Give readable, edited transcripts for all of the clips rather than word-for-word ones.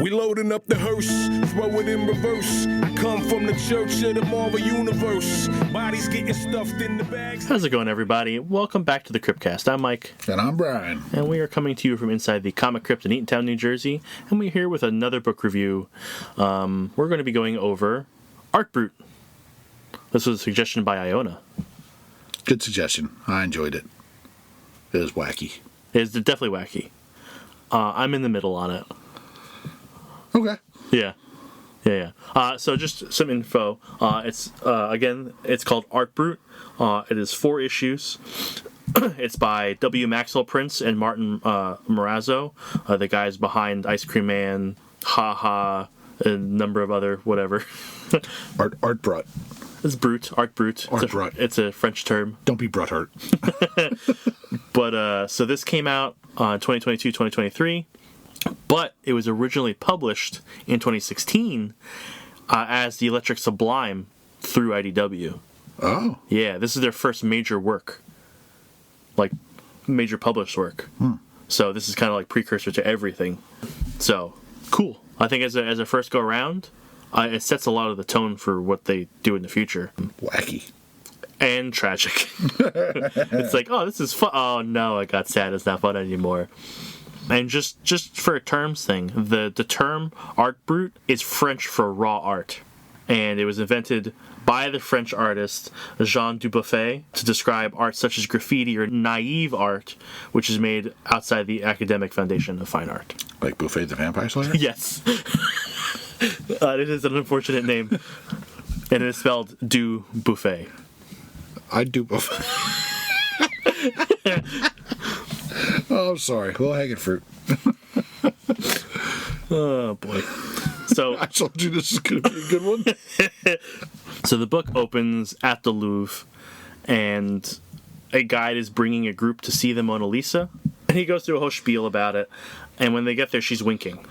We loading up the hearse, throw it in reverse. I come from the church of the Marvel Universe. Bodies getting stuffed in the bags. How's it going, everybody? Welcome back to the Cryptcast. I'm Mike. And I'm Brian. And we are coming to you from inside the Comic Crypt in Eatontown, New Jersey. And we're here with another book review. We're going to be going over Art Brut. This was a suggestion by Iona. Good suggestion. I enjoyed it. It was wacky. It's definitely wacky. I'm in the middle on it. Okay. Yeah. So just some info. It's called Art Brut. It is 4 issues. It's by W. Maxwell Prince and Martin Morazzo, the guys behind Ice Cream Man, Ha Ha, and a number of other whatever. Art Brut. It's Brut. Art Brut. Art Brut. It's a French term. Don't be Bruthart. But so this came out on 2022, 2023. But it was originally published in 2016 as the Electric Sublime through IDW. Oh. Yeah, this is their first major work. Like, major published work. So this is kind of like precursor to everything. So, cool. I think as a first go-around, it sets a lot of the tone for what they do in the future. Wacky. And tragic. It's like, oh, this is fun. Oh, no, it got sad. It's not fun anymore. And just for a terms thing, the term Art Brut is French for raw art. And it was invented by the French artist Jean Dubuffet to describe art such as graffiti or naive art, which is made outside the academic foundation of fine art. Like Buffet the Vampire Slayer? Yes. It is an unfortunate name. And it is spelled Du Buffet. I do Buffet. Oh, I'm sorry. Well, hanging fruit. Oh, boy. So I told you this is going to be a good one. So the book opens at the Louvre, and a guide is bringing a group to see the Mona Lisa. And he goes through a whole spiel about it. And when they get there, she's winking.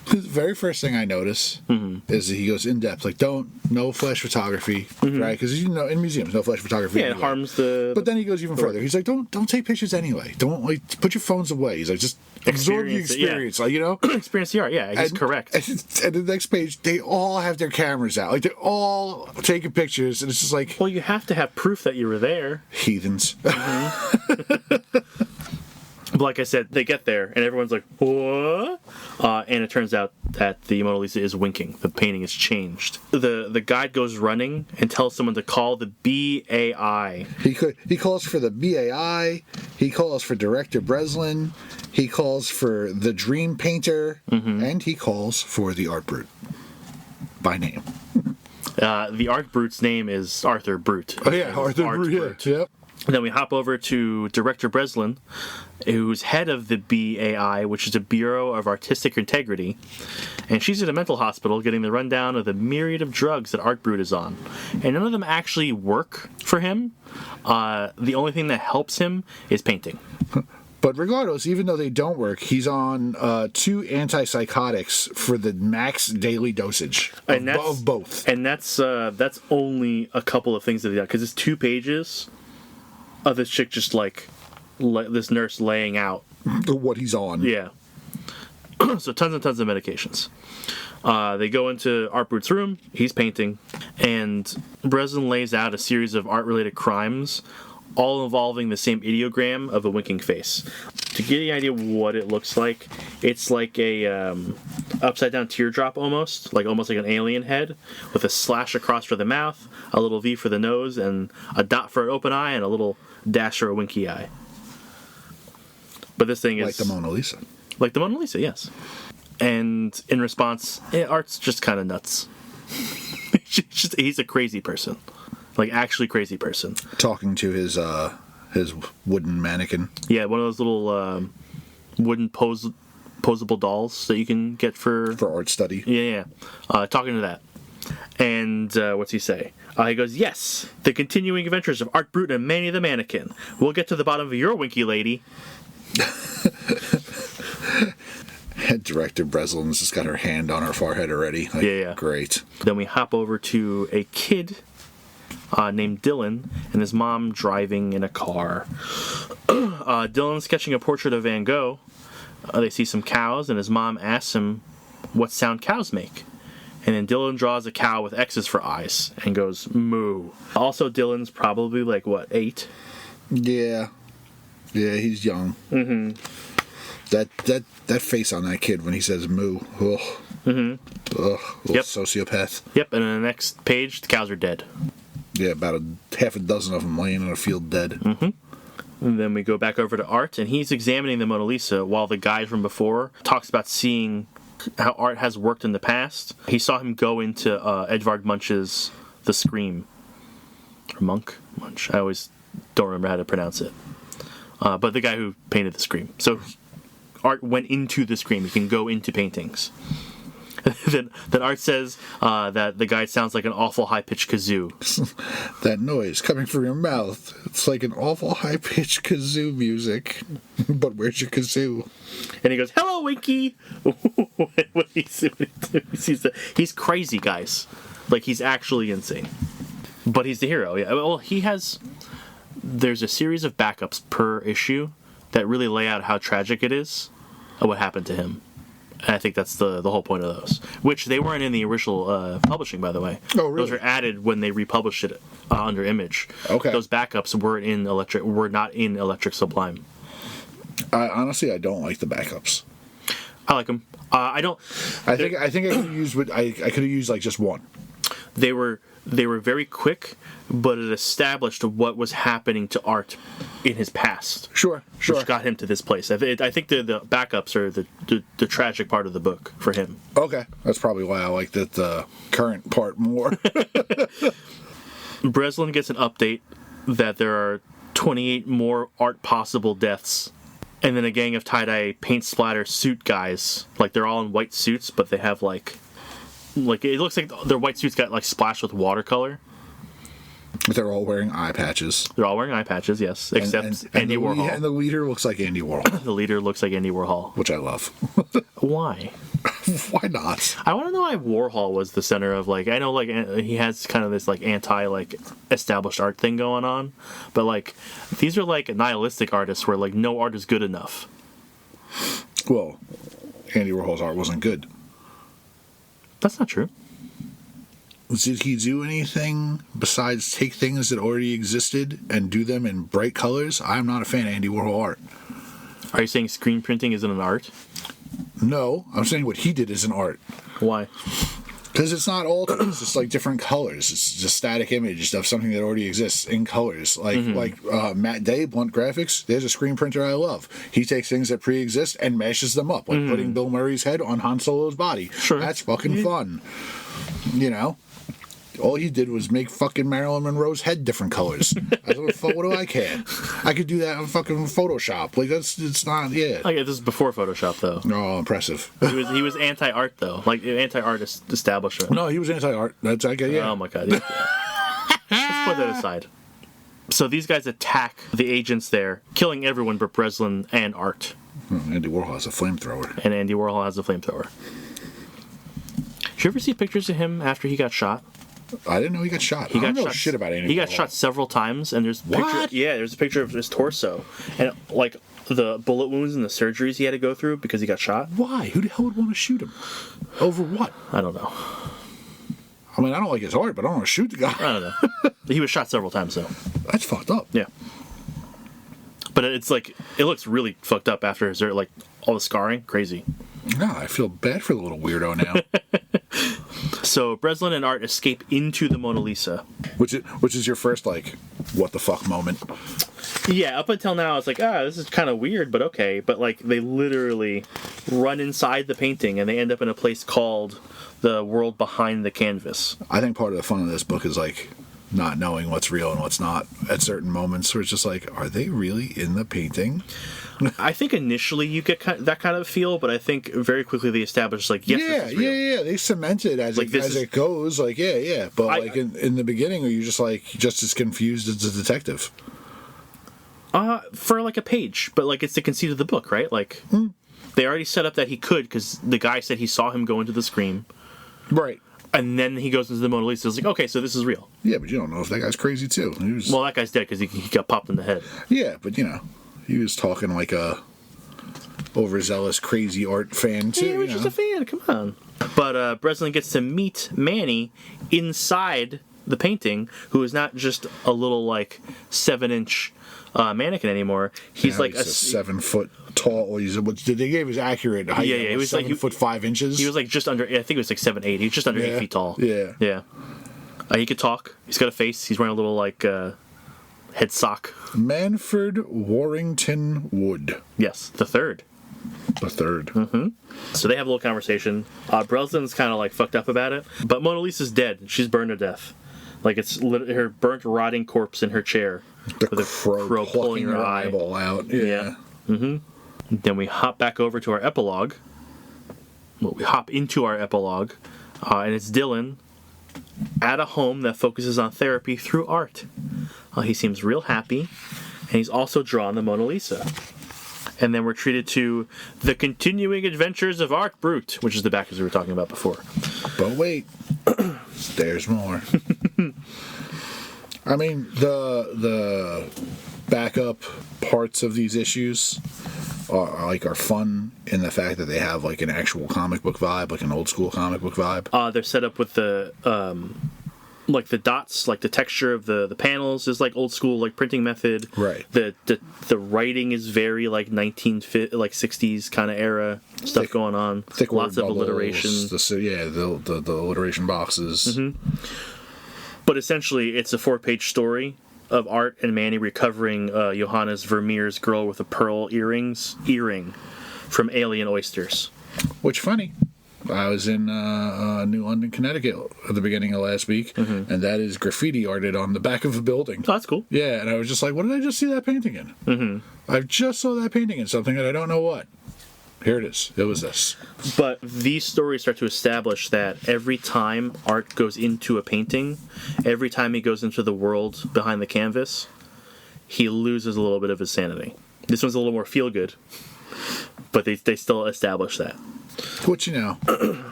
The very first thing I notice is that he goes in depth, like no flash photography, right? Because in museums, no flash photography. Yeah, anyway. It harms the. But then he goes even further. He's like, don't take pictures anyway. Don't put your phones away. He's like, just absorb the experience, yeah. Experience the art. Yeah, he's correct. And the next page, they all have their cameras out, like they're all taking pictures, and it's just like, well, you have to have proof that you were there. Heathens. But like I said, they get there, and everyone's like, what? And it turns out that the Mona Lisa is winking. The painting is changed. The guide goes running and tells someone to call the BAI. He calls for the BAI. He calls for Director Breslin. He calls for the Dream Painter. And he calls for the Art Brut. By name. The Art Brut's name is Arthur Brut. Oh, yeah, Arthur Brut. Yep. And then we hop over to Director Breslin, who's head of the BAI, which is a Bureau of Artistic Integrity. And she's at a mental hospital getting the rundown of the myriad of drugs that Art Brut is on. And none of them actually work for him. The only thing that helps him is painting. But regardless, even though they don't work, he's on 2 antipsychotics for the max daily dosage of both. And that's only a couple of things that he does, because it's 2 pages of this chick just like this nurse laying out what he's on. Yeah. So tons and tons of medications. They go into Art Brut's room. He's painting, and Breslin lays out a series of art-related crimes, all involving the same ideogram of a winking face. To get an idea of what it looks like, it's like a upside-down teardrop almost like an alien head, with a slash across for the mouth, a little V for the nose, and a dot for an open eye, and a little dash for a winky eye. But this thing is like the Mona Lisa. Like the Mona Lisa, yes. And in response, Art's just kind of nuts. He's a crazy person. Like, actually crazy person. Talking to his wooden mannequin. Yeah, one of those little wooden posable dolls that you can get for art study. Yeah. Talking to that. And what's he say? He goes, yes, the continuing adventures of Art Brut and Manny the Mannequin. We'll get to the bottom of your winky lady. Director Breslin's just got her hand on her forehead already. Like, yeah. Great. Then we hop over to a kid named Dylan and his mom driving in a car. Dylan's sketching a portrait of Van Gogh. They see some cows, and his mom asks him what sound cows make. And then Dylan draws a cow with X's for eyes and goes, moo. Also, Dylan's probably like, what, 8? Yeah. Yeah, he's young. Mm-hmm. That face on that kid when he says moo. Ugh. Mm-hmm. Ugh. Little sociopath. Yep, and on the next page, the cows are dead. Yeah, about half a dozen of them laying in a field dead. Mm-hmm. And then we go back over to Art, and he's examining the Mona Lisa while the guy from before talks about seeing how art has worked in the past. He saw him go into Edvard Munch's The Scream. Or Munch? I always don't remember how to pronounce it. But the guy who painted The Scream. So Art went into The Scream. He can go into paintings. then Art says that the guy sounds like an awful high-pitched kazoo. That noise coming from your mouth. It's like an awful high-pitched kazoo music. But where's your kazoo? And he goes, "Hello, Winky." when he sees that, he's crazy, guys. Like, he's actually insane. But he's the hero. Yeah. Well, there's a series of backups per issue that really lay out how tragic it is of what happened to him. And I think that's the whole point of those, which they weren't in the original publishing, by the way. Oh, really? Those were added when they republished it under Image. Okay. Those backups were not in Electric Sublime. Honestly, I don't like the backups. I like them. I don't. I think I could have used I could have used like just one. They were very quick, but it established what was happening to Art in his past. Sure. Which got him to this place. I think the backups are the tragic part of the book for him. Okay, that's probably why I liked the current part more. Breslin gets an update that there are 28 more Art possible deaths. And then a gang of tie-dye paint splatter suit guys. Like, they're all in white suits, but they have like it looks like their white suits got like splashed with watercolor. They're all wearing eye patches. They're all wearing eye patches, yes, except Andy Warhol. And the leader looks like Andy Warhol. The leader looks like Andy Warhol, which I love. Why? Why not? I want to know why Warhol was the center of, like, I know, like, he has kind of this like anti like established art thing going on, but like these are like nihilistic artists where like no art is good enough. Well, Andy Warhol's art wasn't good. That's not true. Did he do anything besides take things that already existed and do them in bright colors? I'm not a fan of Andy Warhol art. Are you saying screen printing isn't an art? No, I'm saying what he did is an art. Why? Because it's not altered. It's just like different colors. It's just static image of something that already exists in colors. Like Matt Day, Blunt Graphics, there's a screen printer I love. He takes things that pre-exist and mashes them up, like putting Bill Murray's head on Han Solo's body. Sure. That's fucking fun. You know? All he did was make fucking Marilyn Monroe's head different colors. What do I care? I could do that in fucking Photoshop. Like, it's not, yeah. Okay, this is before Photoshop, though. Oh, impressive. He was anti-art, though. Like, anti-art establishment. No, he was anti-art. That's, I get, yeah. Oh, my God. Let's put that aside. So these guys attack the agents there, killing everyone but Breslin and Art. Andy Warhol has a flamethrower. And Andy Warhol has a flamethrower. Did you ever see pictures of him after he got shot? I didn't know he got shot. I don't know shit about Andy Warhol. He got shot several times, and there's a picture. Yeah, there's a picture of his torso, and like the bullet wounds and the surgeries he had to go through because he got shot. Why? Who the hell would want to shoot him? Over what? I don't know. I mean, I don't like his art, but I don't want to shoot the guy. I don't know. He was shot several times, though. That's fucked up. Yeah. But it's like, it looks really fucked up after his, like, all the scarring. Crazy. No, I feel bad for the little weirdo now. So Breslin and Art escape into the Mona Lisa. Which is your first, like, what the fuck moment. Yeah, up until now, it's like, this is kind of weird, but okay. But, like, they literally run inside the painting, and they end up in a place called the world behind the canvas. I think part of the fun of this book is, like, not knowing what's real and what's not at certain moments, where it's just like, are they really in the painting? I think initially you get that kind of feel, but I think very quickly they establish, like, yes, this is real. Yeah. They cement it as, like, it goes, like, yeah. But in the beginning, are you just like just as confused as the detective? For like a page, but like it's the conceit of the book, right? Like they already set up that he could because the guy said he saw him go into the Scream, right? And then he goes into the Mona Lisa. It's like, okay, so this is real. Yeah, but you don't know if that guy's crazy too. He was, Well, that guy's dead because he got popped in the head. yeah, but he was talking like a overzealous, crazy art fan too. Yeah, he was just a fan. Come on. But Breslin gets to meet Manny inside the painting, who is not just a little 7-inch mannequin anymore. He's He's a 7 foot tall. They gave his accurate height. Yeah, he was 7 foot 5 inches. He was just under. I think it was 7'8". He was just under 8 feet tall. Yeah. Yeah. He could talk. He's got a face. He's wearing a little head sock. Manfred Warrington Wood. Yes, the third. The third. Mm-hmm. So they have a little conversation. Breslin's kind of fucked up about it, but Mona Lisa's dead. She's burned to death. It's her burnt, rotting corpse in her chair. The with a crow pulling her eyeball out. Yeah. Mm-hmm. Then we hop back over to our epilogue. Well, we hop into our epilogue, and it's Dylan at a home that focuses on therapy through art. He seems real happy, and he's also drawn the Mona Lisa. And then we're treated to the continuing adventures of Art Brut, which is the back as we were talking about before. But wait, there's more. I mean, the backup parts of these issues are fun in the fact that they have an actual comic book vibe, an old school comic book vibe. They're set up with the the dots, the texture of the panels is old school printing method. Right. The writing is very 60s kind of era stuff going on. Thick lots of word bubbles, alliteration. The alliteration boxes. Mm-hmm. But essentially, it's a 4-page story of Art and Manny recovering Johannes Vermeer's girl with a pearl earring from alien oysters. Which, funny, I was in New London, Connecticut at the beginning of last week, and that is graffiti arted on the back of a building. Oh, that's cool. Yeah, and I was just like, what did I just see that painting in? Mm-hmm. I just saw that painting in something and I don't know what. Here it is. It was this. But these stories start to establish that every time Art goes into a painting, every time he goes into the world behind the canvas, he loses a little bit of his sanity. This one's a little more feel-good, but they still establish that. Which,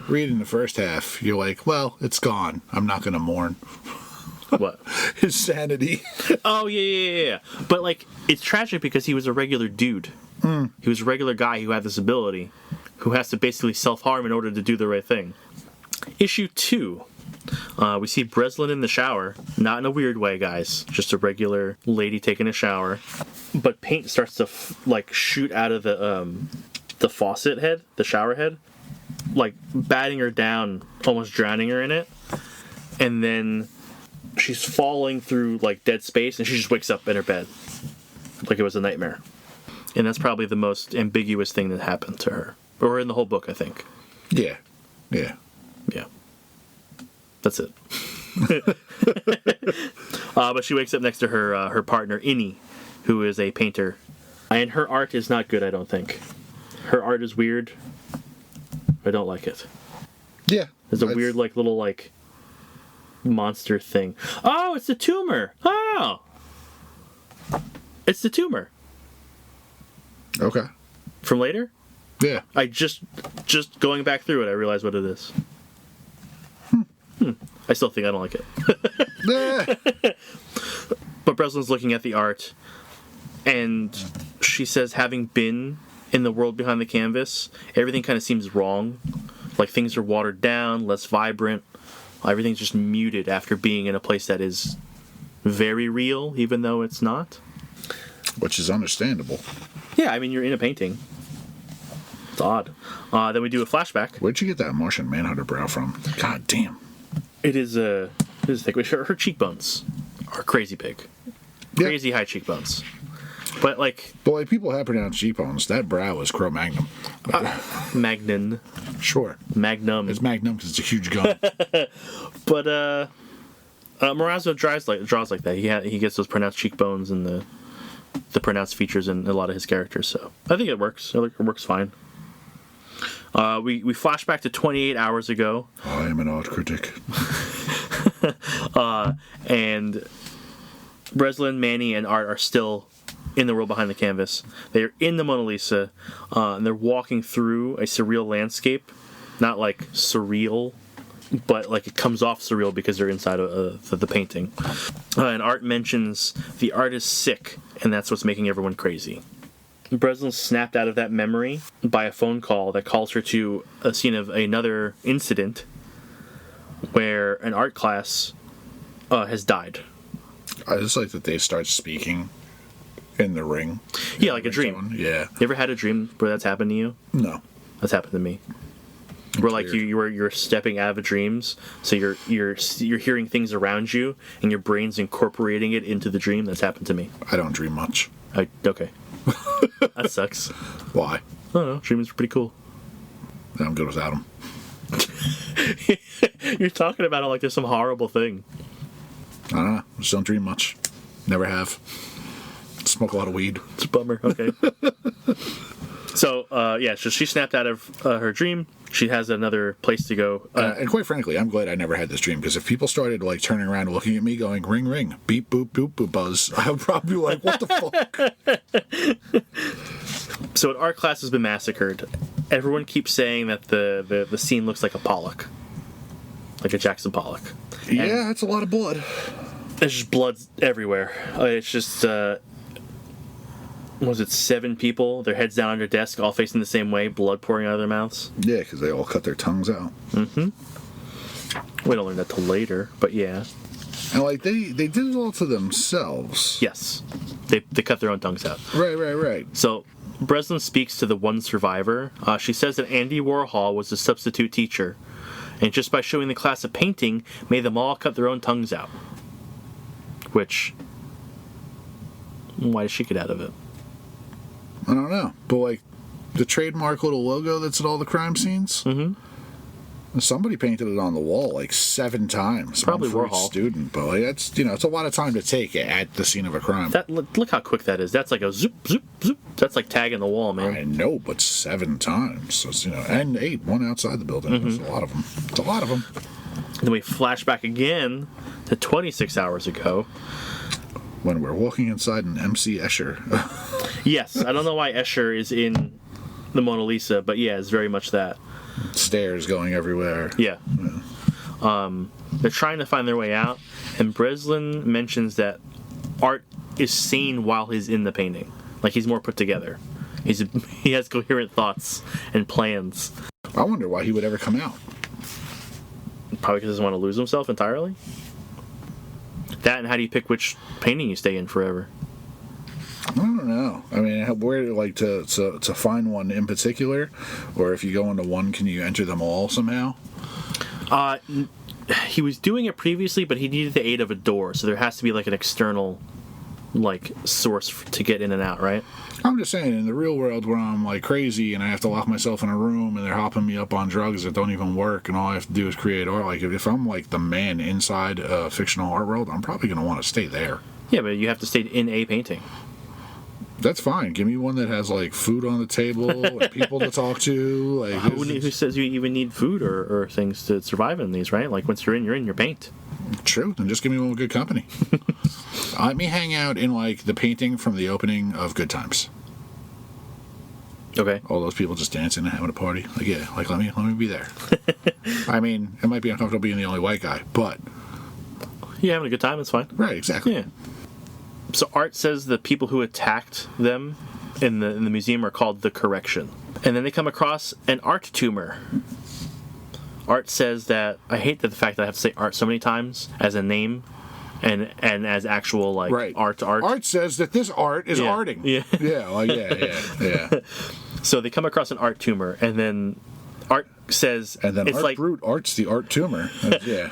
reading the first half, you're like, well, it's gone. I'm not going to mourn. What? His sanity. Oh, yeah. But, it's tragic because he was a regular dude. He was a regular guy who had this ability, who has to basically self-harm in order to do the right thing. Issue 2. We see Breslin in the shower. Not in a weird way, guys. Just a regular lady taking a shower. But paint starts to, shoot out of the faucet head, the shower head. Batting her down, almost drowning her in it. And then she's falling through, dead space, and she just wakes up in her bed. Like it was a nightmare. And that's probably the most ambiguous thing that happened to her. Or in the whole book, I think. Yeah. That's it. But she wakes up next to her partner, Innie, who is a painter. And her art is not good, I don't think. Her art is weird. I don't like it. Yeah. There's a weird, little, monster thing. Oh, it's the tumor! Oh! It's the tumor. Okay. From later? Yeah. I just going back through it, I realized what it is. I still think I don't like it. But Breslin's looking at the art, and she says, having been in the world behind the canvas, everything kind of seems wrong. Things are watered down, less vibrant. Everything's just muted after being in a place that is very real, even though it's not. Which is understandable. Yeah, I mean, you're in a painting. It's odd. Then we do a flashback. Where'd you get that Martian Manhunter brow from? God damn. It is thick. Her cheekbones are crazy big. Crazy high cheekbones. But Boy, people have pronounced cheekbones. That brow is Cro-Magnon. Magnon. Sure. Magnum. It's Magnum because it's a huge gun. But Morazzo draws like that. He gets those pronounced cheekbones and the pronounced features in a lot of his characters. So I think it works. It works fine. We flash back to 28 hours ago. I am an art critic. And Breslin, Manny, and Art are still in the world behind the canvas. They're in the Mona Lisa, and they're walking through a surreal landscape. Not surreal, but like it comes off surreal because they're inside of the painting. And Art mentions the art is sick, and that's what's making everyone crazy. Breslin snapped out of that memory by a phone call that calls her to a scene of another incident where an art class has died. I just like that they start speaking in the ring. Yeah, like a dream. Yeah. You ever had a dream where that's happened to you? No. That's happened to me. Where like you're stepping out of dreams, so you're hearing things around you, and your brain's incorporating it into the dream. That's happened to me. I don't dream much. Okay. That sucks. Why? I don't know. Dreams are pretty cool. I'm good without them. You're talking about it like there's some horrible thing. I don't know. Just don't dream much. Never have. Smoke a lot of weed. It's a bummer. Okay. So, so she snapped out of her dream. She has another place to go. And quite frankly, I'm glad I never had this dream, because if people started like turning around and looking at me going, ring, ring, beep, boop, boop, boop, buzz, I would probably be like, what the fuck? So an art class has been massacred. Everyone keeps saying that the scene looks like a Pollock. Like a Jackson Pollock. Yeah, that's a lot of blood. There's just blood everywhere. It's just... was it 7 people, their heads down on their desk, all facing the same way, blood pouring out of their mouths? Yeah, because they all cut their tongues out. Mm-hmm. We don't learn that till later, but yeah. And like they did it all to themselves. Yes. They cut their own tongues out. Right. So Breslin speaks to the one survivor. She says that Andy Warhol was a substitute teacher, and just by showing the class a painting, made them all cut their own tongues out. Which... why did she get out of it? I don't know. But like the trademark little logo that's at all the crime scenes, somebody painted it on the wall like 7 times. Probably one for Warhol. each student, but like that's it's a lot of time to take at the scene of a crime. Look how quick that is. That's like a zoop, zoop, zoop. That's like tagging the wall, man. I know, but 7 times. So it's, and 8, one outside the building. There's a lot of them. It's a lot of them. Then we flash back again to 26 hours ago. When we're walking inside an MC Escher. Yes, I don't know why Escher is in the Mona Lisa, but yeah, it's very much that. Stairs going everywhere. Yeah. They're trying to find their way out, and Breslin mentions that Art is sane while he's in the painting. Like, he's more put together. He has coherent thoughts and plans. I wonder why he would ever come out. Probably because he doesn't want to lose himself entirely. That, and how do you pick which painting you stay in forever? I don't know. I mean, where like to find one in particular, or if you go into one, can you enter them all somehow? He was doing it previously, but he needed the aid of a door, so there has to be like an external like source to get in and out, right? I'm just saying, in the real world where I'm like crazy and I have to lock myself in a room and they're hopping me up on drugs that don't even work, and all I have to do is create art. Like if I'm like the man inside a fictional art world, I'm probably going to want to stay there. Yeah, but you have to stay in a painting. That's fine. Give me one that has like food on the table and people to talk to. Like who says you even need food or things to survive in these, right? Like once you're in your paint. True. Then just give me one with good company. Let me hang out in like the painting from the opening of Good Times. Okay. All those people just dancing and having a party. Like, yeah, like let me be there. I mean, it might be uncomfortable being the only white guy, but you're having a good time. It's fine. Right. Exactly. Yeah. So Art says the people who attacked them in the museum are called the Correction, and then they come across an art tumor. Art says that I hate the fact that I have to say art so many times as a name, and as actual like right. art. Art says that this art is arting. Yeah. Yeah. So they come across an art tumor, and then Art says, and then it's Art like Brut arts the art tumor. Yeah.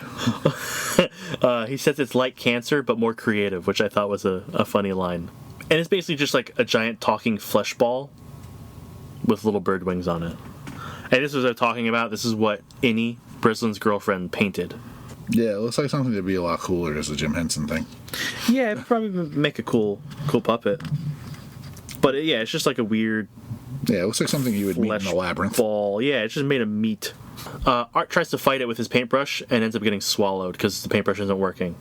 He says it's like cancer but more creative, which I thought was a funny line. And it's basically just like a giant talking flesh ball with little bird wings on it. And this was what I'm talking about. This is what Innie, Breslin's girlfriend, painted. Yeah, it looks like something that'd be a lot cooler as a Jim Henson thing. Yeah, it'd probably make a cool puppet. But yeah, it's just like a weird. Yeah, it looks like something you would meet in the labyrinth. Ball. Yeah, it's just made of meat. Art tries to fight it with his paintbrush and ends up getting swallowed because the paintbrush isn't working.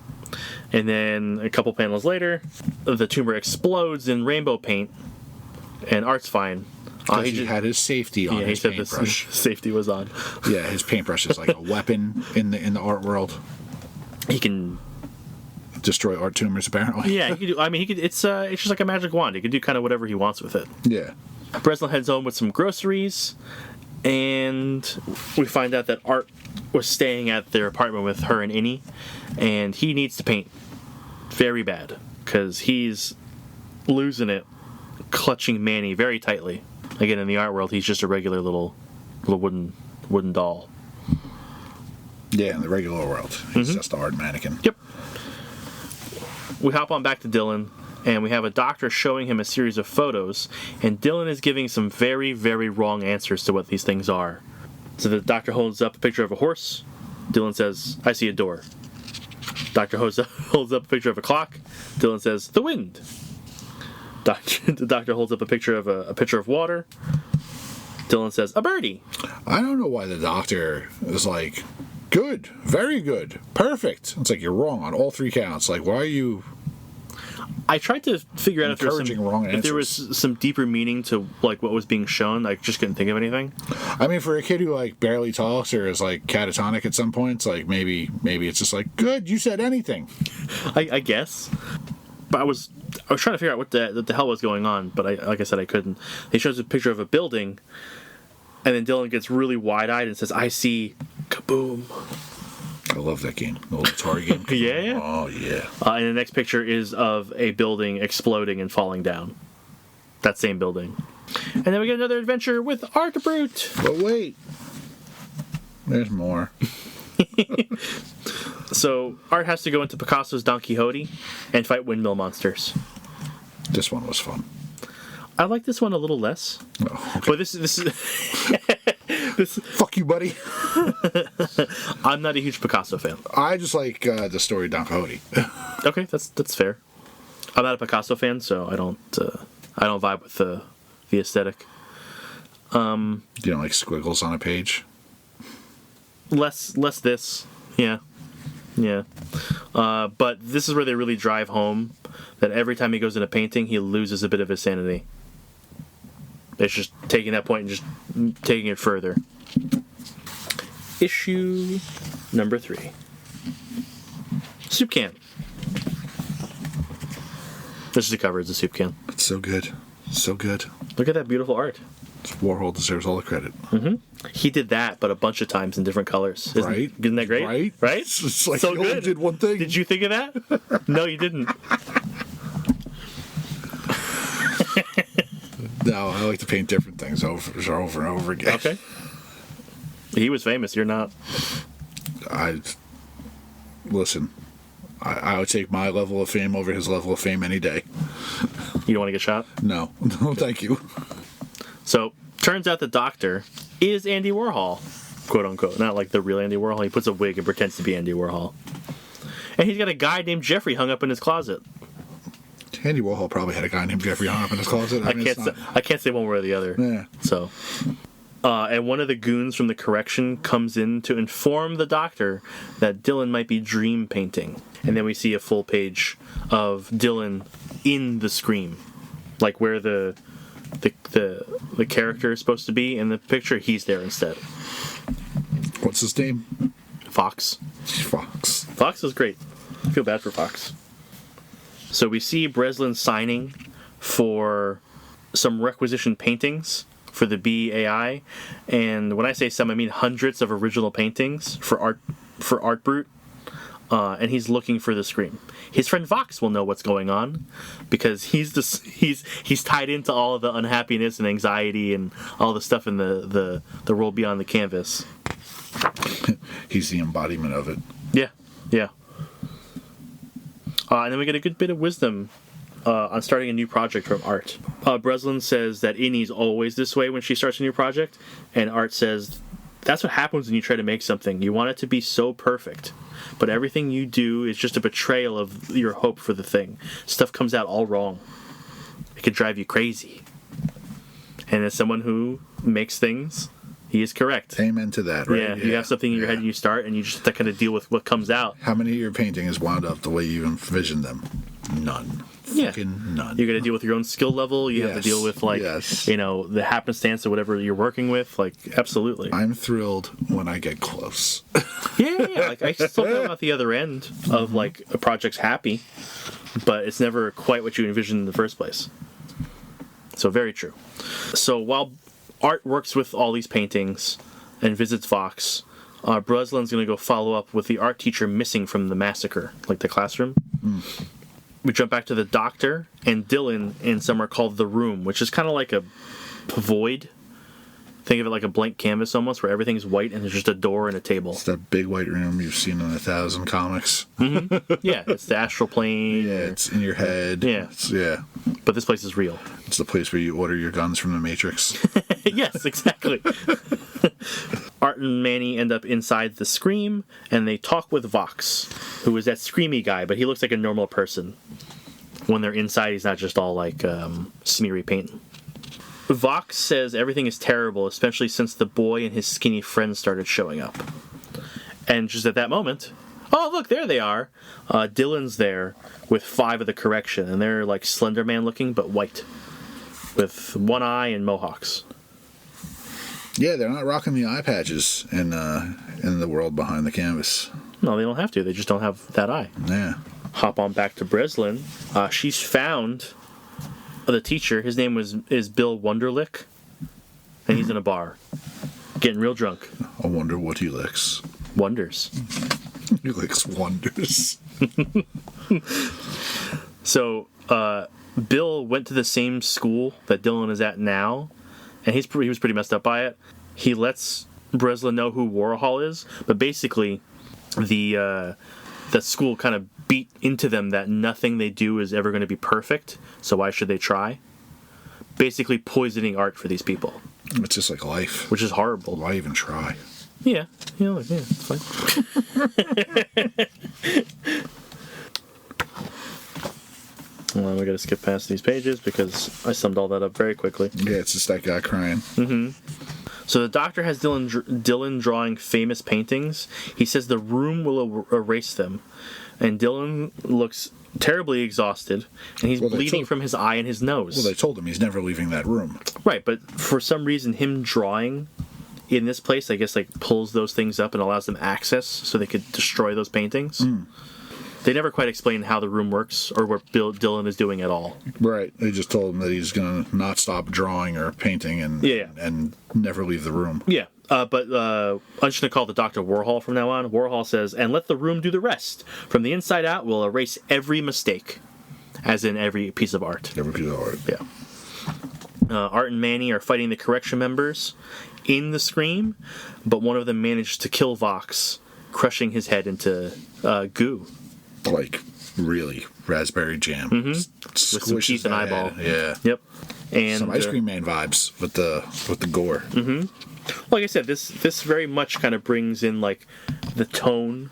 And then a couple panels later, the tumor explodes in rainbow paint, and Art's fine. He had his safety on his paintbrush. Safety was on. Yeah, his paintbrush is like a weapon in the art world. He can destroy art tumors, apparently. Yeah, he could do. I mean, he could. It's just like a magic wand. He can do kind of whatever he wants with it. Yeah. Breslin heads home with some groceries, and we find out that Art was staying at their apartment with her and Innie, and he needs to paint very bad because he's losing it, clutching Manny very tightly. Again, in the art world, he's just a regular little wooden doll. Yeah, in the regular world, he's just an art mannequin. Yep. We hop on back to Dylan, and we have a doctor showing him a series of photos, and Dylan is giving some very, very wrong answers to what these things are. So the doctor holds up a picture of a horse. Dylan says, "I see a door." Doctor holds up a picture of a clock. Dylan says, "The wind." The doctor holds up a picture of a pitcher of water. Dylan says, "A birdie." I don't know why the doctor is like, "Good, very good, perfect." It's like, you're wrong on all three counts. Like, why are you... I tried to figure out if there was some deeper meaning to like what was being shown. I just couldn't think of anything. I mean, for a kid who like barely talks or is like catatonic at some points, like maybe it's just like, good, you said anything. I guess. But I was trying to figure out what the hell was going on, but like I said, I couldn't. He shows a picture of a building, and then Dylan gets really wide-eyed and says, "I see kaboom." I love that game. The old Atari game. Yeah. Oh, yeah. And the next picture is of a building exploding and falling down. That same building. And then we get another adventure with Art Brut. But wait. There's more. So, Art has to go into Picasso's Don Quixote and fight windmill monsters. This one was fun. I like this one a little less. Oh, okay. But this is... Fuck you, buddy. I'm not a huge Picasso fan. I just like the story of Don Quixote. Okay, that's fair. I'm not a Picasso fan, so I don't vibe with the aesthetic. You don't like squiggles on a page? Less this, yeah. But this is where they really drive home that every time he goes in a painting, he loses a bit of his sanity. It's just taking that point and just taking it further. Issue number 3. Soup can. This is the cover. It's a soup can. It's so good. So good. Look at that beautiful art. Warhol deserves all the credit. Mm-hmm. He did that, but a bunch of times in different colors. Isn't that great? Right? It's like so he good. only did one thing. Did you think of that? No, you didn't. No, I like to paint different things over and over again. Okay. He was famous. You're not. Listen. I would take my level of fame over his level of fame any day. You don't want to get shot? No, thank you. So, turns out the doctor is Andy Warhol, quote unquote. Not like the real Andy Warhol. He puts a wig and pretends to be Andy Warhol. And he's got a guy named Jeffrey hung up in his closet. Andy Warhol probably had a guy named Jeffrey hung up in his closet. I can't say one way or the other. Yeah. So, and one of the goons from the correction comes in to inform the doctor that Dylan might be dream painting. And then we see a full page of Dylan in the Scream, like where the character is supposed to be in the picture. He's there instead. What's his name? Fox. Fox is great. I feel bad for Fox. So we see Breslin signing for some requisition paintings for the BAI, and when I say some, I mean hundreds of original paintings for Art Brut. And he's looking for the Scream. His friend Vox will know what's going on because he's tied into all of the unhappiness and anxiety and all the stuff in the world beyond the canvas. He's the embodiment of it. Yeah. And then we get a good bit of wisdom on starting a new project from Art. Breslin says that Innie's always this way when she starts a new project, and Art says that's what happens when you try to make something. You want it to be so perfect, but everything you do is just a betrayal of your hope for the thing. Stuff comes out all wrong. It could drive you crazy. And as someone who makes things, he is correct. Amen to that, right? Yeah, you have something in your head and you start, and you just have to kind of deal with what comes out. How many of your painting is wound up the way you envisioned them? None. Yeah. Fucking none. You got to deal with your own skill level. You have to deal with the happenstance of whatever you're working with. Like, absolutely. I'm thrilled when I get close. Yeah. Like, I still feel about the other end of like a project's happy, but it's never quite what you envisioned in the first place. So very true. So while Art works with all these paintings and visits Vox, Breslin's going to go follow up with the art teacher missing from the massacre, like the classroom. We jump back to the doctor and Dylan in somewhere called The Room, which is kind of like a void. Think of it like a blank canvas almost, where everything's white and there's just a door and a table. It's that big white room you've seen in 1,000 comics. Yeah, it's the astral plane. Yeah, it's in your head. Yeah. But this place is real. It's the place where you order your guns from the Matrix. Yes, exactly. Art and Manny end up inside the Scream, and they talk with Vox, who is that Screamy guy, but he looks like a normal person. When they're inside, he's not just all like smeary paint. Vox says everything is terrible, especially since the boy and his skinny friends started showing up. And just at that moment, oh, look, there they are. Dylan's there with 5 of the correction, and they're like Slender Man looking, but white, with one eye and mohawks. Yeah, they're not rocking the eye patches in the world behind the canvas. No, they don't have to. They just don't have that eye. Yeah. Hop on back to Breslin. She's found the teacher. His name is Bill Wunderlich, and he's in a bar, getting real drunk. I wonder what he licks. Wonders. He licks wonders. So, Bill went to the same school that Dylan is at now, and he was pretty messed up by it. He lets Breslin know who Warhol is, but basically, the school kind of beat into them that nothing they do is ever going to be perfect, so why should they try? Basically poisoning art for these people. It's just like life. Which is horrible. Why even try? Yeah, it's fine. Well, we gotta skip past these pages because I summed all that up very quickly. Yeah, it's just that guy crying. So the doctor has Dylan drawing famous paintings. He says the room will erase them. And Dylan looks terribly exhausted, and he's bleeding from his eye and his nose. Well, they told him he's never leaving that room. Right, but for some reason, him drawing in this place, I guess, like pulls those things up and allows them access so they could destroy those paintings. They never quite explain how the room works or what Dylan is doing at all. Right. They just told him that he's going to not stop drawing or painting and never leave the room. Yeah. But I'm just going to call the Dr. Warhol from now on. Warhol says, and let the room do the rest. From the inside out, we'll erase every mistake. As in every piece of art. Every piece of art. Yeah. Art and Manny are fighting the correction members in the Scream, but one of them managed to kill Vox, crushing his head into goo. Like, really, raspberry jam. With some teeth and eyeball. Yeah. Yep. And some Ice Cream Man vibes with the gore. Like I said, this very much kind of brings in like the tone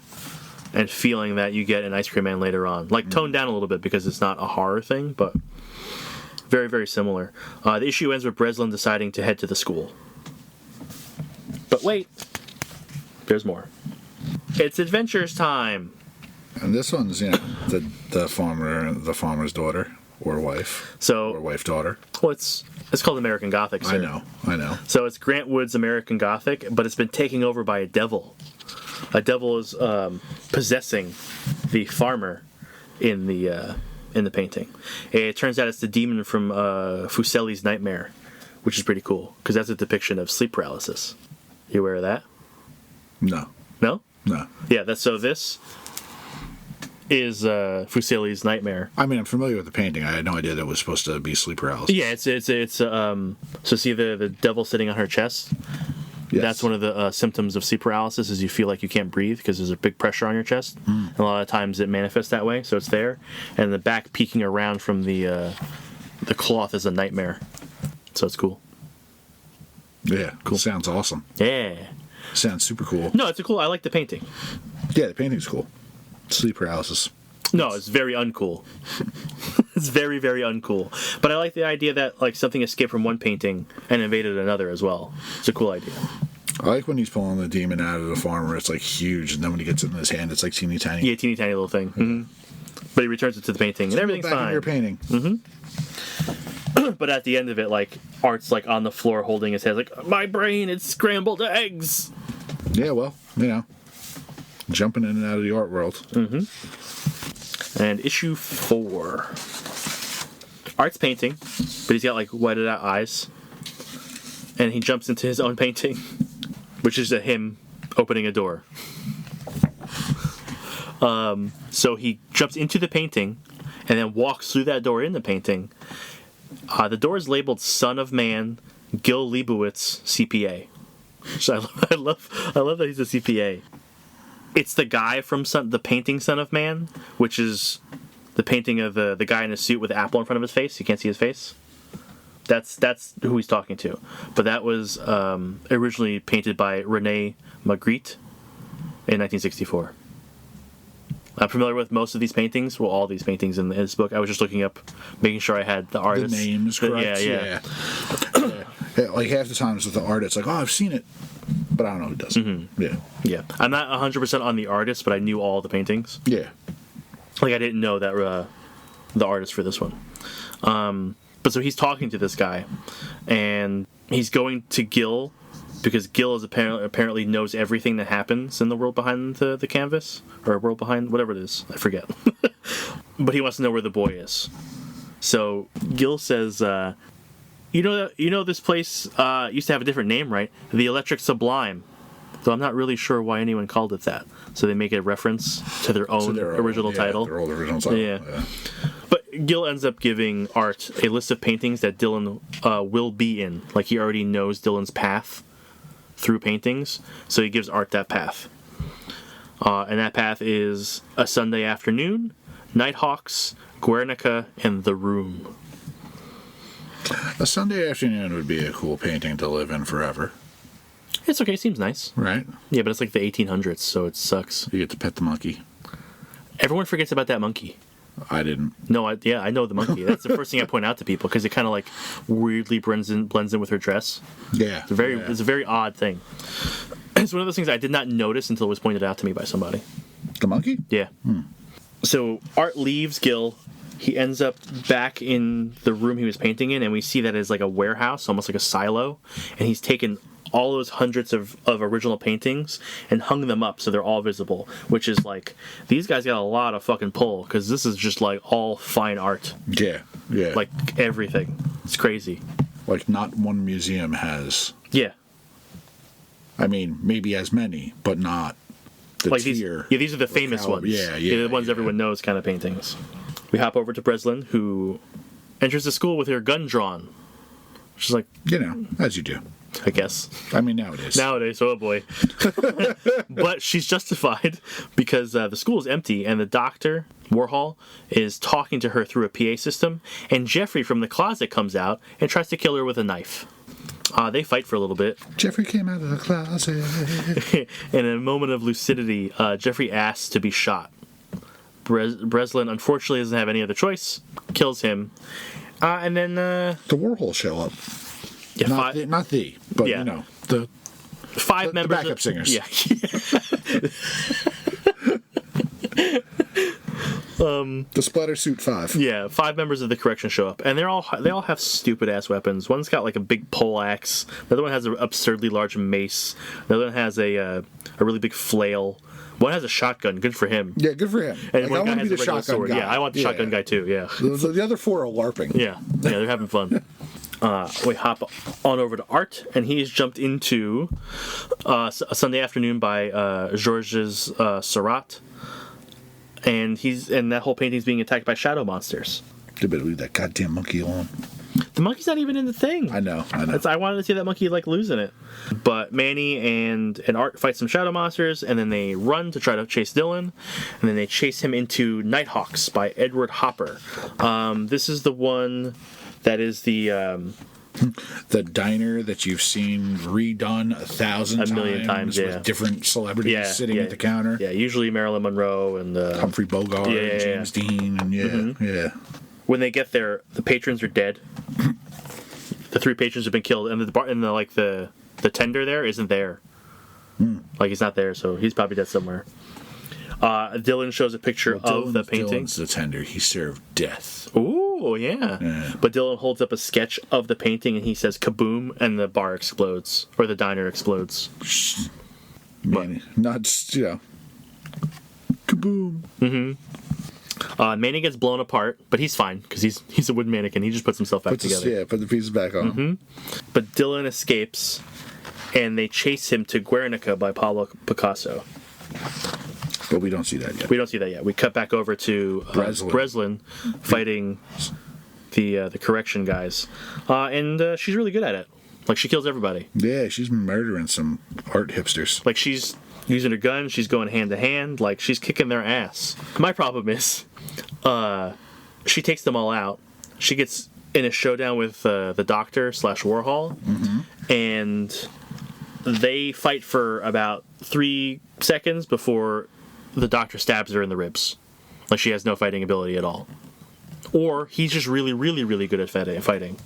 and feeling that you get in Ice Cream Man later on. Like toned down a little bit because it's not a horror thing, but very, very similar. The issue ends with Breslin deciding to head to the school. But wait, there's more. It's adventures time. And this one's, the farmer's daughter or wife. So, or wife daughter. Well, it's called American Gothic, sir. I know. So it's Grant Wood's American Gothic, but it's been taken over by a devil. A devil is possessing the farmer in the painting. It turns out it's the demon from Fuseli's Nightmare, which is pretty cool because that's a depiction of sleep paralysis. You aware of that? No. No? No. Yeah. This is Fuseli's Nightmare. I mean, I'm familiar with the painting. I had no idea that it was supposed to be sleep paralysis. Yeah, it's so see the devil sitting on her chest. Yes. That's one of the symptoms of sleep paralysis is you feel like you can't breathe because there's a big pressure on your chest. And a lot of times it manifests that way, so it's there. And the back peeking around from the cloth is a nightmare. So it's cool. Yeah, cool. Sounds awesome. Yeah. Sounds super cool. No, it's cool. I like the painting. Yeah, the painting's cool. Sleep paralysis. No, it's very uncool. It's very, very uncool. But I like the idea that like something escaped from one painting and invaded another as well. It's a cool idea. I like when he's pulling the demon out of the farmer. It's like huge, and then when he gets it in his hand, it's like teeny tiny. Yeah, teeny tiny little thing. Mm-hmm. But he returns it to the painting, and everything's back in fine. your painting. But at the end of it, like, Art's like on the floor holding his head, like, my brain, it's scrambled eggs. Yeah, well, jumping in and out of the art world. And issue 4. Art's painting, but he's got like whited out eyes. And he jumps into his own painting, which is him opening a door. So he jumps into the painting and then walks through that door in the painting. The door is labeled Son of Man, Gil Leibowitz, CPA. So I love that he's a CPA. It's the guy from the painting Son of Man, which is the painting of the guy in a suit with an apple in front of his face. You can't see his face. That's who he's talking to. But that was originally painted by Rene Magritte in 1964. I'm familiar with most of these paintings. Well, all these paintings in his book. I was just looking up, making sure I had the artists. The names correct. Yeah. Yeah, like half the times with the art, it's like, oh, I've seen it, but I don't know who does it. Yeah. I'm not 100% on the artist, but I knew all the paintings. Yeah. Like, I didn't know that the artist for this one. But so he's talking to this guy, and he's going to Gil, because Gil is apparently knows everything that happens in the world behind the canvas, or world behind whatever it is. I forget. But he wants to know where the boy is. So Gil says, you know this place used to have a different name, right? The Electric Sublime. Though I'm not really sure why anyone called it that. So they make a reference to their own original title. Their old original title. Yeah. But Gil ends up giving Art a list of paintings that Dylan will be in. Like, he already knows Dylan's path through paintings, so he gives Art that path. And that path is A Sunday Afternoon, Nighthawks, Guernica, and The Room. A Sunday Afternoon would be a cool painting to live in forever. It's okay, seems nice. Right? Yeah, but it's like the 1800s, so it sucks. You get to pet the monkey. Everyone forgets about that monkey. I didn't. No, I know the monkey. That's the first thing I point out to people, because it kind of like weirdly blends in with her dress. Yeah. It's a very odd thing. It's one of those things I did not notice until it was pointed out to me by somebody. The monkey? Yeah. So Art leaves Gil. He ends up back in the room he was painting in, and we see that as like a warehouse, almost like a silo. And he's taken all those hundreds of original paintings and hung them up so they're all visible, which is like, these guys got a lot of fucking pull, because this is just like all fine art. Yeah. Like everything. It's crazy. Like not one museum has. Yeah. I mean, maybe as many, but not the like tier. these are the famous ones. Yeah. The ones everyone knows kind of paintings. We hop over to Breslin, who enters the school with her gun drawn. She's like, as you do. I guess. I mean, nowadays, oh boy. But she's justified, because the school is empty, and the doctor, Warhol, is talking to her through a PA system, and Jeffrey from the closet comes out and tries to kill her with a knife. They fight for a little bit. Jeffrey came out of the closet. In a moment of lucidity, Jeffrey asks to be shot. Breslin, unfortunately, doesn't have any other choice, kills him, and then the Warhol show up. Yeah, but the 5 members, the backup singers. Yeah. The Splatter Suit 5. Yeah, 5 members of the correction show up, and they all have stupid ass weapons. One's got like a big pole axe. The other one has an absurdly large mace. The other one has a really big flail. One has a shotgun. Good for him. Yeah, good for him. And one guy has a regular shotgun sword. guy. Yeah, I want the shotgun guy too. Yeah. The other 4 are LARPing. Yeah, they're having fun. We hop on over to Art, and he's jumped into A Sunday Afternoon by Georges Seurat, and that whole painting's being attacked by shadow monsters. They better leave that goddamn monkey alone. The monkey's not even in the thing. I know. I wanted to see that monkey like losing it, but Manny and Art fight some shadow monsters, and then they run to try to chase Dylan, and then they chase him into Nighthawks by Edward Hopper. This is the one that is the diner that you've seen redone 1,000 million times, yeah. with different celebrities sitting at the counter. Yeah, usually Marilyn Monroe and Humphrey Bogart, and James Dean, and yeah. When they get there, the patrons are dead. The 3 patrons have been killed, and the tender there isn't there. Like, he's not there, so he's probably dead somewhere. Dylan shows a picture of the painting. Dylan's the tender. He served death. Ooh, yeah. But Dylan holds up a sketch of the painting and he says kaboom, and the bar explodes. Or the diner explodes. Manny, not just, kaboom. Manny gets blown apart, but he's fine because he's a wooden mannequin. He just puts himself back together. Put the pieces back on. But Dylan escapes, and they chase him to Guernica by Pablo Picasso. But we don't see that yet. We don't see that yet. We cut back over to Breslin fighting the correction guys, and she's really good at it. Like, she kills everybody. Yeah, she's murdering some art hipsters. Like, she's using her gun, she's going hand to hand, like, she's kicking their ass. My problem is, she takes them all out. She gets in a showdown with the Doctor / Warhol, and they fight for about 3 seconds before the Doctor stabs her in the ribs. Like, she has no fighting ability at all. Or he's just really, really, really good at fighting.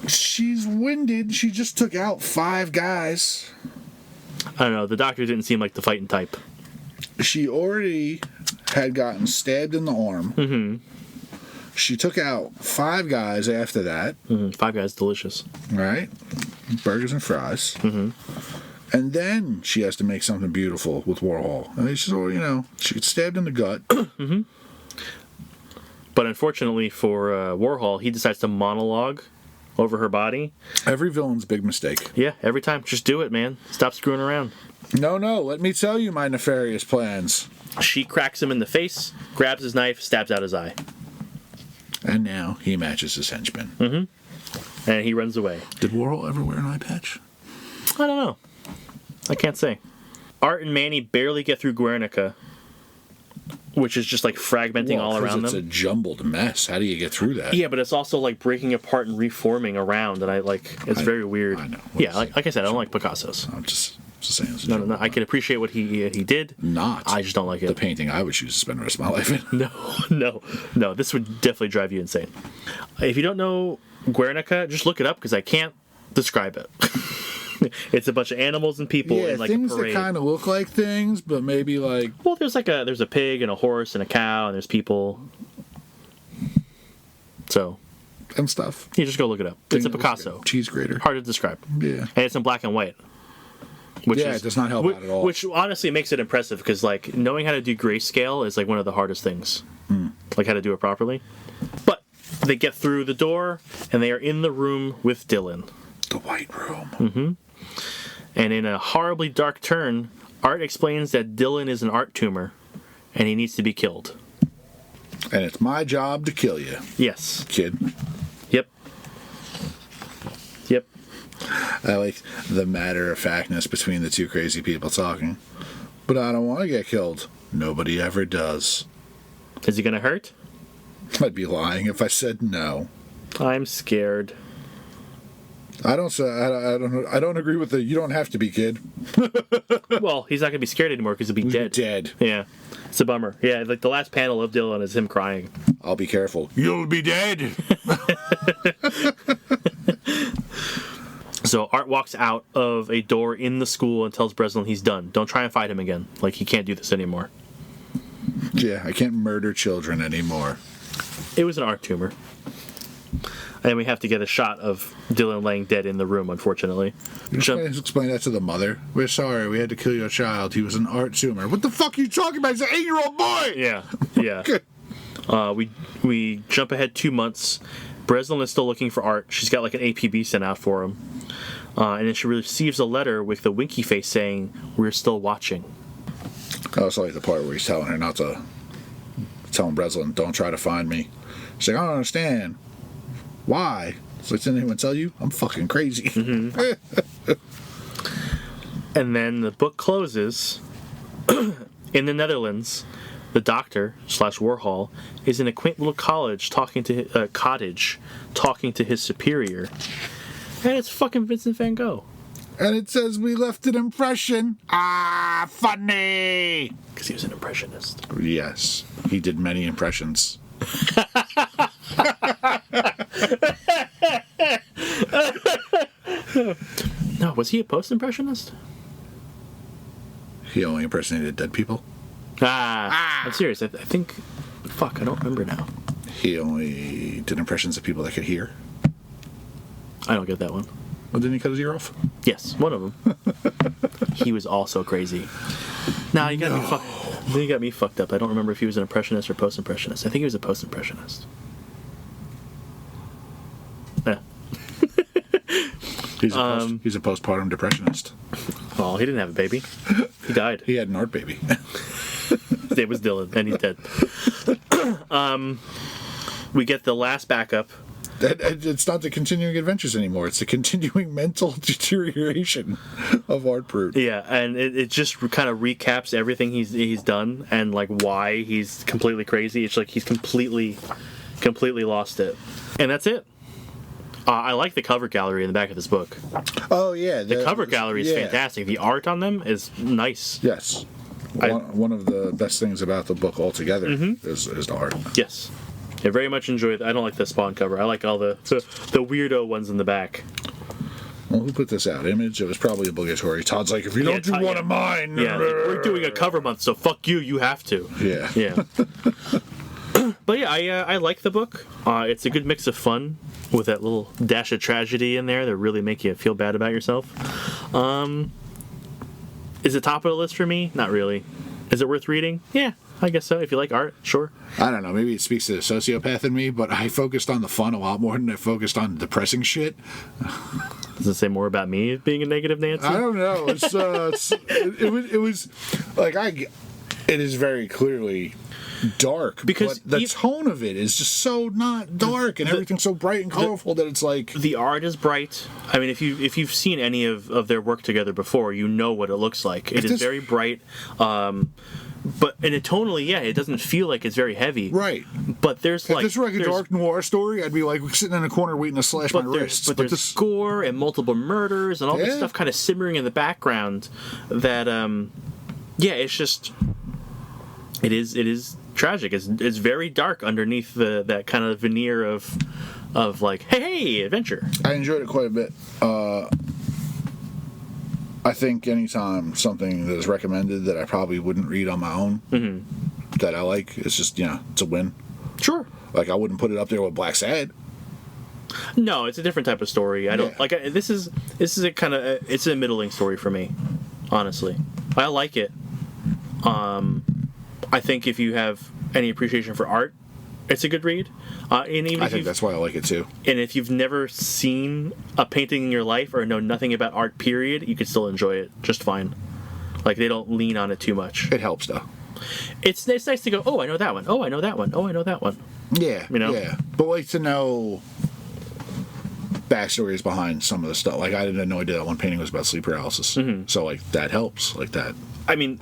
She's winded. She just took out 5 guys. I don't know. The Doctor didn't seem like the fighting type. She already had gotten stabbed in the arm. She took out 5 guys after that. 5 guys, delicious. Right? Burgers and fries. And then she has to make something beautiful with Warhol. And she's, she gets stabbed in the gut. But unfortunately for Warhol, he decides to monologue over her body. Every villain's big mistake. Yeah, every time. Just do it, man. Stop screwing around. No, let me tell you my nefarious plans. She cracks him in the face, grabs his knife, stabs out his eye. And now he matches his henchman. And he runs away. Did Warhol ever wear an eye patch? I don't know. I can't say. Art and Manny barely get through Guernica, which is just like fragmenting all around them. It's a jumbled mess. How do you get through that? Yeah, but it's also like breaking apart and reforming around, and it's very weird. I know. Yeah, like I said, I don't like Picasso's. I'm just saying. No. I can appreciate what he did. I just don't like it. The painting I would choose to spend the rest of my life in. No. This would definitely drive you insane. If you don't know Guernica, just look it up because I can't describe it. It's a bunch of animals and people in like things a parade. That kind of look like things, but maybe like. Well, there's a pig and a horse and a cow and there's people. So. And stuff. You just go look it up. It's a Picasso. Cheese grater. Hard to describe. Yeah. And it's in black and white. It does not help out at all. Which honestly makes it impressive because like knowing how to do grayscale is like one of the hardest things. Like how to do it properly. But they get through the door and they are in the room with Dylan. The White Room. And in a horribly dark turn, Art explains that Dylan is an art tumor and he needs to be killed. And it's my job to kill you. Yes. Kid. Yep. I like the matter-of-factness between the two crazy people talking. But I don't want to get killed. Nobody ever does. Is he gonna hurt? I'd be lying if I said no. I'm scared. I don't agree with the you don't have to be, kid. Well, he's not gonna be scared anymore because he'll be dead. Dead. Yeah. It's a bummer. Yeah, like the last panel of Dylan is him crying. I'll be careful. You'll be dead. So Art walks out of a door in the school and tells Breslin he's done. Don't try and fight him again. Like, he can't do this anymore. Yeah, I can't murder children anymore. It was an art tumor. And we have to get a shot of Dylan laying dead in the room, unfortunately. Explain that to the mother. We're sorry, we had to kill your child. He was an art tumor. What the fuck are you talking about? He's an 8-year-old boy! Yeah. We jump ahead 2 months. Breslin is still looking for Art. She's got like an APB sent out for him. And then she receives a letter with the winky face saying, "We're still watching." Oh, it's like the part where he's telling her not to... Telling Breslin, don't try to find me. She's like, I don't understand. Why? It's like, didn't anyone tell you? I'm fucking crazy. And then the book closes. In the Netherlands, the Doctor / Warhol is in a quaint little cottage talking to his superior. And it's fucking Vincent van Gogh. And it says we left an impression. Ah, funny! Because he was an impressionist. Yes, he did many impressions. No, was he a post-impressionist? He only impersonated dead people? I'm serious. I think. Fuck, I don't remember now. He only did impressions of people that could hear. I don't get that one. Well, didn't he cut his ear off? Yes, one of them. He was also crazy. Now you got me fucked. Then you got me fucked up. I don't remember if he was an impressionist or post-impressionist. I think he was a post-impressionist. Yeah. He's a postpartum depressionist. Well, he didn't have a baby. He died. He had an art baby. His name was Dylan, and he's dead. We get the last backup. It's not the continuing adventures anymore. It's the continuing mental deterioration of Art Brut. Yeah, and it just kind of recaps everything he's done and like why he's completely crazy. It's like he's completely lost it, and that's it. I like the cover gallery in the back of this book. Oh yeah, the cover gallery is fantastic. The art on them is nice. Yes, one of the best things about the book altogether is the art. Yes. I very much enjoyed it. I don't like the Spawn cover. I like all the weirdo ones in the back. Well, who put this out? Image? It was probably obligatory. Todd's like, if you don't do one of mine... Yeah, we're doing a cover month, so fuck you, you have to. Yeah. Yeah. But yeah, I like the book. It's a good mix of fun with that little dash of tragedy in there that really make you feel bad about yourself. Is it top of the list for me? Not really. Is it worth reading? Yeah. I guess so. If you like art, sure. I don't know. Maybe it speaks to the sociopath in me, but I focused on the fun a lot more than I focused on depressing shit. Does it say more about me being a negative Nancy? I don't know. It was like it is very clearly dark, because but the tone of it is just so not dark, and everything's so bright and colorful that it's like the art is bright. I mean, if you've seen any of their work together before, you know what it looks like. It is very bright. But and it tonally, it doesn't feel like it's very heavy. Right. But there's if this were like a dark noir story, I'd be like sitting in a corner waiting to slash my wrists. But there's gore and multiple murders and all this stuff kind of simmering in the background. That it's just it is tragic. It's very dark underneath that kind of veneer of like hey adventure. I enjoyed it quite a bit. I think anytime something that is recommended that I probably wouldn't read on my own, that I like, it's just, it's a win. Sure. Like, I wouldn't put it up there with Black Sad. No, it's a different type of story. I don't this is a kind of it's a middling story for me, honestly. I like it. I think if you have any appreciation for art, it's a good read. And even I think that's why I like it too. And if you've never seen a painting in your life or know nothing about art, period, you could still enjoy it just fine. Like, they don't lean on it too much. It helps though. It's nice to go, oh, I know that one. Oh, I know that one. Oh, I know that one. Yeah. Yeah. But like to know backstories behind some of the stuff. Like, I had no idea that one painting was about sleep paralysis. So like that helps. Like that. I mean,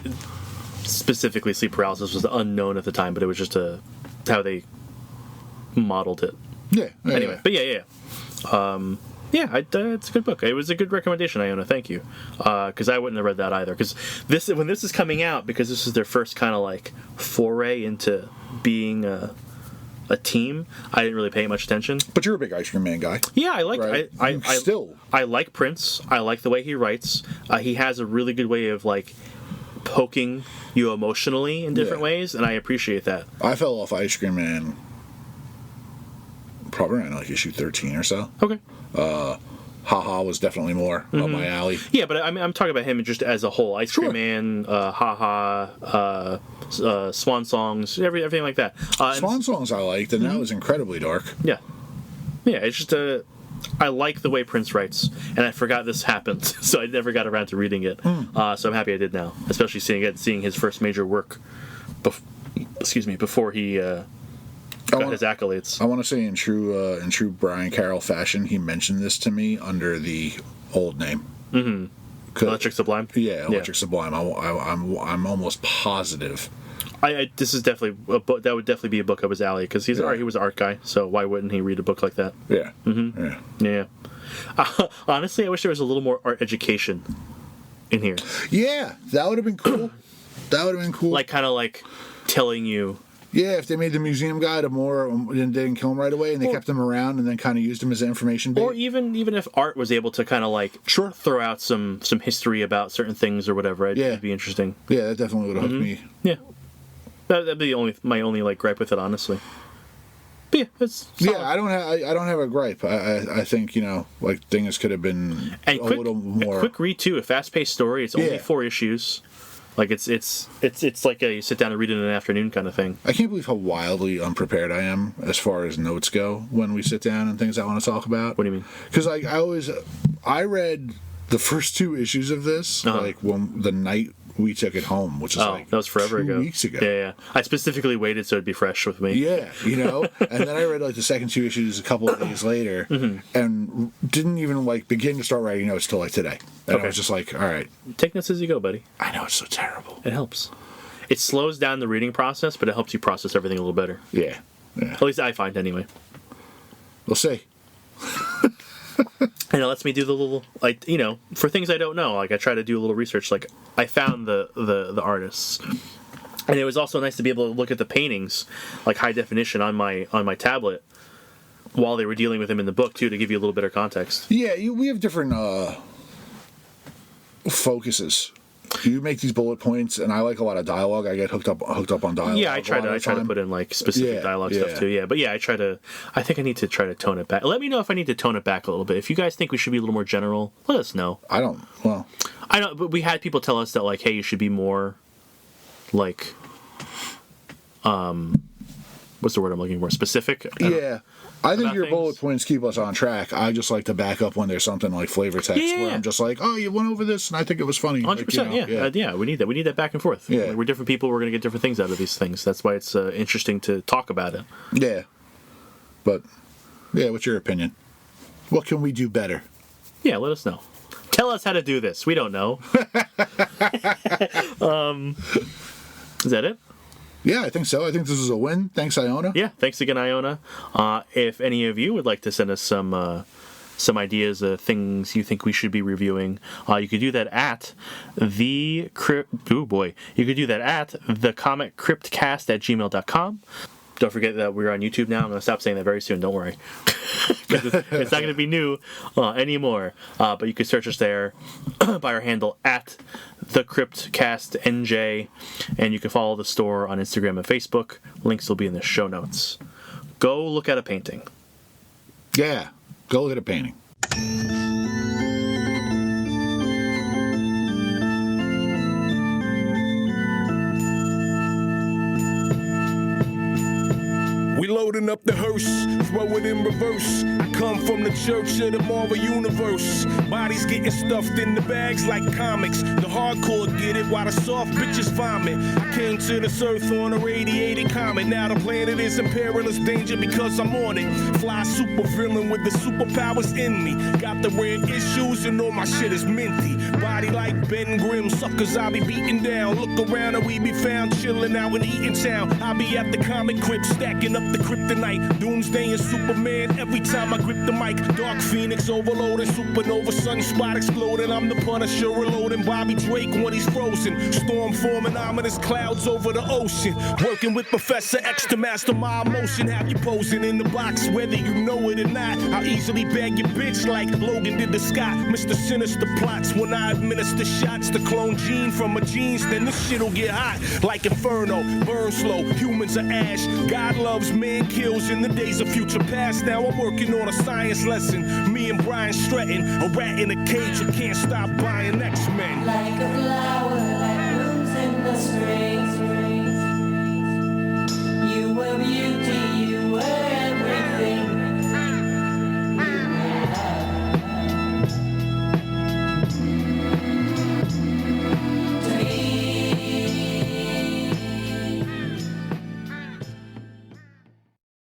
specifically sleep paralysis was unknown at the time, but it was just how they modeled it. Yeah. Anyway, but it's a good book. It was a good recommendation, Iona. Thank you, because I wouldn't have read that either. Because when this is coming out, because this is their first kind of like foray into being a team, I didn't really pay much attention. But you're a big Ice Cream Man guy. Yeah, I like. Right? I like Prince. I like the way he writes. He has a really good way of like poking you emotionally in different ways, and I appreciate that. I fell off Ice Cream Man probably around like issue 13 or so. Okay. Haha was definitely more up my alley. Yeah, but I mean, I'm talking about him just as a whole. Ice Cream Man, Haha, Swan Songs, everything like that. Swan Songs I liked, and that was incredibly dark. Yeah. Yeah, it's just I like the way Prince writes, and I forgot this happened, so I never got around to reading it. So I'm happy I did now, especially seeing his first major work before he got his accolades. I want to say in true Brian Carroll fashion, he mentioned this to me under the old name. Electric Sublime. Yeah, Electric Sublime. I'm almost positive. This is definitely a book. That would definitely be a book up his alley because he was an art guy. So why wouldn't he read a book like that? Yeah. Yeah. Honestly, I wish there was a little more art education in here. Yeah, that would have been cool. Like kind of like telling you. Yeah, if they made the museum guy they didn't kill him right away, and they kept him around, and then kind of used him as information bait. Or even if Art was able to kind of like throw out some history about certain things or whatever, it'd be interesting. Yeah, that definitely would have hooked me. Yeah. That'd be my only like gripe with it, honestly. But yeah, it's solid. Yeah, I don't have a gripe. I think, you know, like things could have been And a little more. a quick read too. A fast-paced story. It's only Yeah. 4 issues. Like it's like you sit down and read it in an afternoon kind of thing. I can't believe how wildly unprepared I am as far as notes go when we sit down and things I want to talk about. What do you mean? Because like I read the first 2 issues of this like when the night we took it home, which is like that was forever 2 ago. weeks ago. Yeah. I specifically waited so it'd be fresh with me. Yeah, you know, and then I read like the second 2 issues a couple of days later, and didn't even like begin to start writing notes till like today. And I was just like, all right, Take notes as you go, buddy. I know it's so terrible. It helps. It slows down the reading process, but it helps you process everything a little better. Yeah. At least I find anyway. We'll see. And it lets me do the little, like, you know, for things I don't know. Like I try to do a little research. Like I found the artists, and it was also nice to be able to look at the paintings, like high definition on my tablet, while they were dealing with them in the book too, to give you a little bit of context. Yeah, we have different focuses. You make these bullet points, and I like a lot of dialogue. I get hooked up on dialogue. Yeah, I try to put in like specific dialogue stuff too. Yeah, but yeah, I think I need to try to tone it back. Let me know if I need to tone it back a little bit. If you guys think we should be a little more general, let us know. I don't. Well, I know, but we had people tell us that like, hey, you should be more like, what's the word I'm looking for? Specific. yeah. I think about your things. bullet points keep us on track. I just like to back up when there's something like flavor text where I'm just like, oh, you went over this, and I think it was funny. 100%. Yeah. We need that. We need that back and forth. Yeah. Like, we're different people. We're gonna get different things out of these things. That's why it's interesting to talk about it. Yeah. But yeah, what's your opinion? What can we do better? Yeah, let us know. Tell us how to do this. We don't know. Is that it? Yeah, I think so. I think this is a win. Thanks, Iona. Yeah, thanks again, Iona. If any of you would like to send us some ideas of things you think we should be reviewing, you could do that at you could do that at thecomiccryptcast@gmail.com. Don't forget that we're on YouTube now. I'm going to stop saying that very soon. Don't worry. It's not going to be new anymore. But you can search us there by our handle at theCryptcastNJ. And you can follow the store on Instagram and Facebook. Links will be in the show notes. Go look at a painting. Yeah. Go look at a painting. We loading up the hearse, throw it in reverse. I come from the church of the Marvel Universe. Bodies getting stuffed in the bags like comics. The hardcore get it while the soft bitches vomit. I came to this earth on a radiated comet. Now the planet is in perilous danger because I'm on it. Fly super villain with the superpowers in me. Got the red issues and all my shit is minty. Body like Ben Grimm, suckers I be beating down. Look around and we be found chilling out in Eatontown. I be at the comic crypt stacking up the kryptonite. Doomsday and Superman every time I grip the mic. Dark Phoenix overloading, supernova, sunspot exploding. I'm the Punisher reloading, Bobby Drake when he's frozen. Storm forming, ominous clouds over the ocean. Working with Professor X to master my emotion. Have you posing in the box whether you know it or not. I'll easily bag your bitch like Logan did to Scott. Mr. Sinister plots when I administer shots to clone Gene from a jeans. Then this shit'll get hot like Inferno. Burn slow, humans are ash. God loves man kills in the days of future past. Now I'm working on a science lesson. Me and Brian Stratton, a rat in a cage who can't stop buying X-Men. Like a flower that blooms in the spring. You were beauty,